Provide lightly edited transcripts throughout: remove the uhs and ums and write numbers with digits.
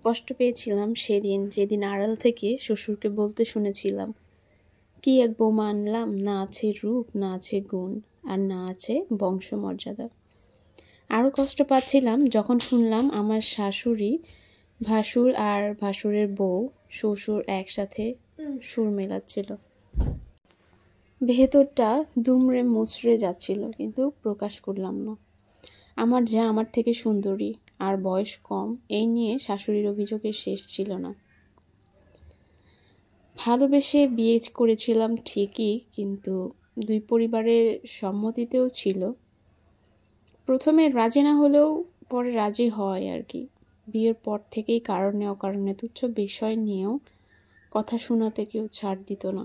কষ্ট পেয়েছিলাম সেদিন, যেদিন আড়াল থেকে শ্বশুরকে বলতে শুনেছিলাম, কি এক বৌমা আনলাম, না আছে রূপ, না আছে গুণ, আর না আছে বংশমর্যাদা। আরও কষ্ট পাচ্ছিলাম যখন শুনলাম আমার শাশুড়ি, ভাসুর আর ভাসুরের বউ, শ্বশুর একসাথে সুর মেলাচ্ছিল। ভেতরটা দুমড়ে মুচড়ে যাচ্ছিল, কিন্তু প্রকাশ করলাম না। আমার যা আমার থেকে সুন্দরী আর বয়স কম, এই নিয়ে শাশুড়ির অভিযোগের শেষ ছিল না। ভালোবেসে বিয়ে করেছিলাম ঠিকই, কিন্তু দুই পরিবারের সম্মতিতেও ছিল। প্রথমে রাজি না হলেও পরে রাজি হয় আর কি। বিয়ের পর থেকেই কারণে অকারণে তুচ্ছ বিষয় নিয়েও কথা শোনাতে কেউ ছাড় দিত না।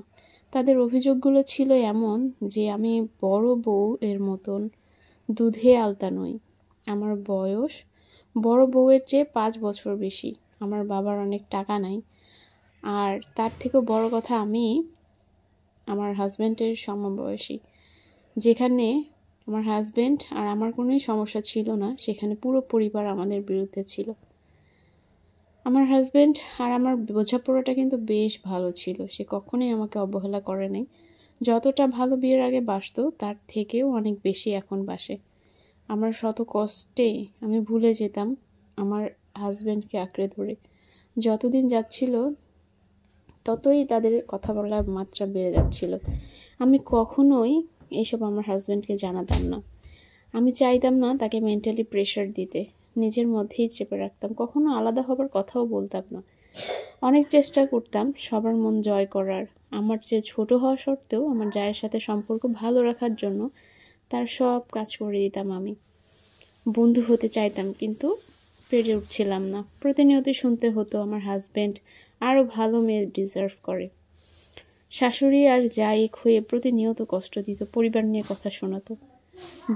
তাদের অভিযোগগুলো ছিল এমন যে আমি বড় বউ এর মতন দুধে আলতা নই। আমার বয়স বড় বউয়ের চেয়ে 5 বছর বেশি। আমার বাবার অনেক টাকা নাই, আর তার থেকেও বড় কথা, আমি আমার হাজব্যান্ডের সমবয়সী। যেখানে আমার হাজব্যান্ড আর আমার কোনোই সমস্যা ছিল না, সেখানে পুরো পরিবার আমাদের বিরুদ্ধে ছিল। আমার হাজব্যান্ড আর আমার বোঝাপড়াটা কিন্তু বেশ ভালো ছিল। সে কখনোই আমাকে অবহেলা করে নাই। যতটা ভালো বিয়ের আগে বাসতো, তার থেকেও অনেক বেশি এখন বাসে। আমার শত কষ্টে আমি ভুলে যেতাম আমার হাজব্যান্ডকে আঁকড়ে ধরে। যতদিন যাচ্ছিল ততই তাদের কথা বলার মাত্রা বেড়ে যাচ্ছিল। আমি কখনোই এইসব আমার হাজব্যান্ডকে জানাতাম না। আমি চাইতাম না তাকে মেন্টালি প্রেশার দিতে, নিজের মধ্যেই চেপে রাখতাম। কখনো আলাদা হবার কথাও বলতাম না। অনেক চেষ্টা করতাম সবার মন জয় করার। আমার চেয়ে ছোট হওয়া সত্ত্বেও আমার জায়ের সাথে সম্পর্ক ভালো রাখার জন্য তার সব কাজ করে দিতাম। আমি বন্ধু হতে চাইতাম, কিন্তু পেরে উঠছিলাম না। প্রতিনিয়তই শুনতে হতো আমার হাজব্যান্ড আরও ভালো মেয়ে ডিজার্ভ করে। শাশুড়ি আর জায়েক হয়ে প্রতিনিয়ত কষ্ট দিত, পরিবার নিয়ে কথা শোনাতো।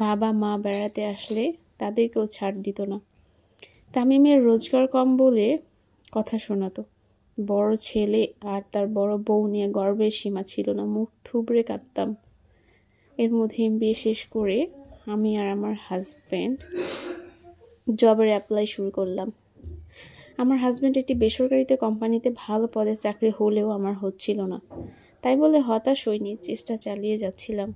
বাবা মা বেড়াতে আসলে তাদেরকেও ছাড় দিত না। তামিমের রোজগার কম বলে কথা শোনাতো। বড় ছেলে আর তার বড় বউ নিয়ে গর্বের সীমা ছিল না। মুখ থুবড়ে কাঁদতাম। এর মধ্যে MBA শেষ করে আমি আর আমার হাজব্যান্ড জবের অ্যাপ্লাই শুরু করলাম। আমার হাজব্যান্ড একটি বেসরকারিতে কোম্পানিতে ভালো পদে চাকরি হলেও আমার হচ্ছিল না। তাই বলে হতাশ হইনি, চেষ্টা চালিয়ে যাচ্ছিলাম।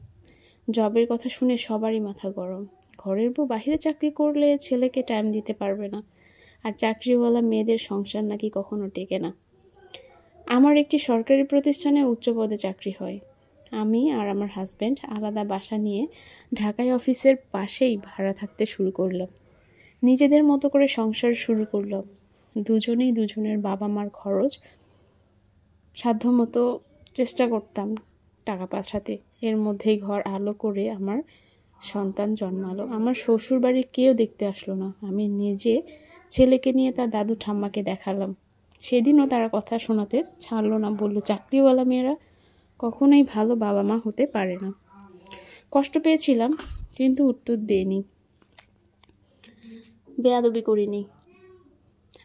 জবের কথা শুনে সবারই মাথা গরম। ঘরের বউ বাইরে চাকরি করলে ছেলেকে টাইম দিতে পারবে না, আর চাকরিওয়ালা মেয়েদের সংসার নাকি কখনো টেকে না। আমার একটি সরকারি প্রতিষ্ঠানে উচ্চ পদে চাকরি হয়। আমি আর আমার হাজব্যান্ড আলাদা বাসা নিয়ে ঢাকায় অফিসের পাশেই ভাড়া থাকতে শুরু করলাম। নিজেদের মতো করে সংসার শুরু করলাম। দুজনেই দুজনের বাবা মার খরচ সাধ্যমতো চেষ্টা করতাম টাকা পাঠাতে। এর মধ্যেই ঘর আলো করে আমার সন্তান জন্মালো। আমার শ্বশুর বাড়ির কেউ দেখতে আসলো না। আমি নিজে ছেলেকে নিয়ে তার দাদু ঠাম্মাকে দেখালাম। সেদিনও তারা কথা শোনাতে ছাড়লো না, বলল চাকরিওয়ালা মেয়েরা কখনোই ভালো বাবা মা হতে পারে না। কষ্ট পেয়েছিলাম, কিন্তু উত্তর দেইনি, বেয়াদবি করিনি।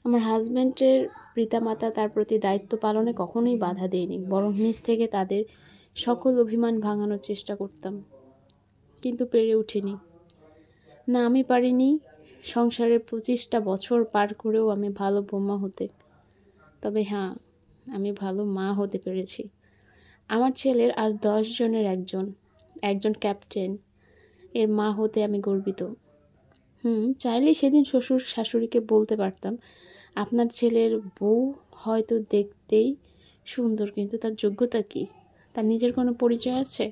আমার হাজব্যান্ডের পিতামাতা তার প্রতি দায়িত্ব পালনে কখনোই বাধা দেয়নি, বরং নিজ থেকে তাদের সকল অভিমান ভাঙানোর চেষ্টা করতাম। কিন্তু পেরে উঠিনি। না, আমি পারিনি সংসারের 25টা বছর পার করেও আমি ভালো বৌমা হতে। তবে হ্যাঁ, আমি ভালো মা হতে পেরেছি। আমার ছেলের আজ 10 জনের একজন ক্যাপ্টেন, এর মা হতে আমি গর্বিত। চাইলেই সেদিন শ্বশুর শাশুড়িকে বলতে পারতাম, আপনার ছেলের বউ হয়তো দেখতেই সুন্দর, কিন্তু তার যোগ্যতা কি? তার নিজের কোনো পরিচয় আছে?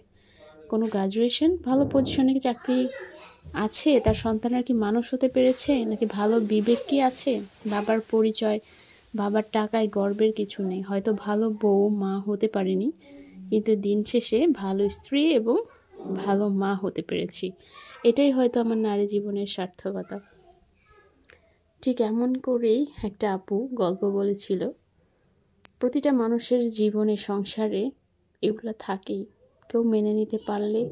কোনো গ্রাজুয়েশন? ভালো পজিশনে কি চাকরি আছে? তার সন্তানের কি মানুষ হতে পেরেছে? নাকি ভালো বিবেক কি আছে? বাবার পরিচয়, বাবার টাকায় গর্বের কিছু নেই। হয়তো ভালো বউ মা হতে পারিনি, কিন্তু দিন শেষে ভালো স্ত্রী এবং ভালো মা হতে পেরেছি। এটাই হয়তো আমার নারী জীবনের সার্থকতা। ঠিক এমন করেই একটা আপু গল্প বলেছিল, প্রতিটা মানুষের জীবনে সংসারে এগুলো থাকেই। কেউ মেনে নিতে পারলে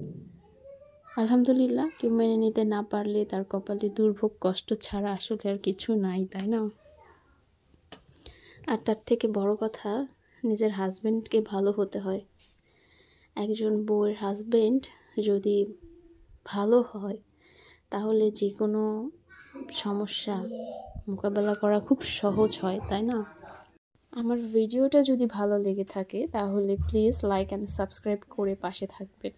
আলহামদুলিল্লাহ, কেউ মেনে নিতে না পারলে তার কপালে দুর্ভোগ কষ্ট ছাড়া আসলে আর কিছু নাই, তাই না? আর তার থেকে বড় কথা, নিজের হাজব্যান্ডকে ভালো হতে হয়। একজন বউয়ের হাজব্যান্ড যদি ভালো হয়, তাহলে যে কোনো সমস্যা মোকাবেলা করা খুব সহজ হয়, তাই না? আমার ভিডিওটা যদি ভালো লেগে থাকে তাহলে প্লিজ লাইক অ্যান্ড সাবস্ক্রাইব করে পাশে থাকবেন।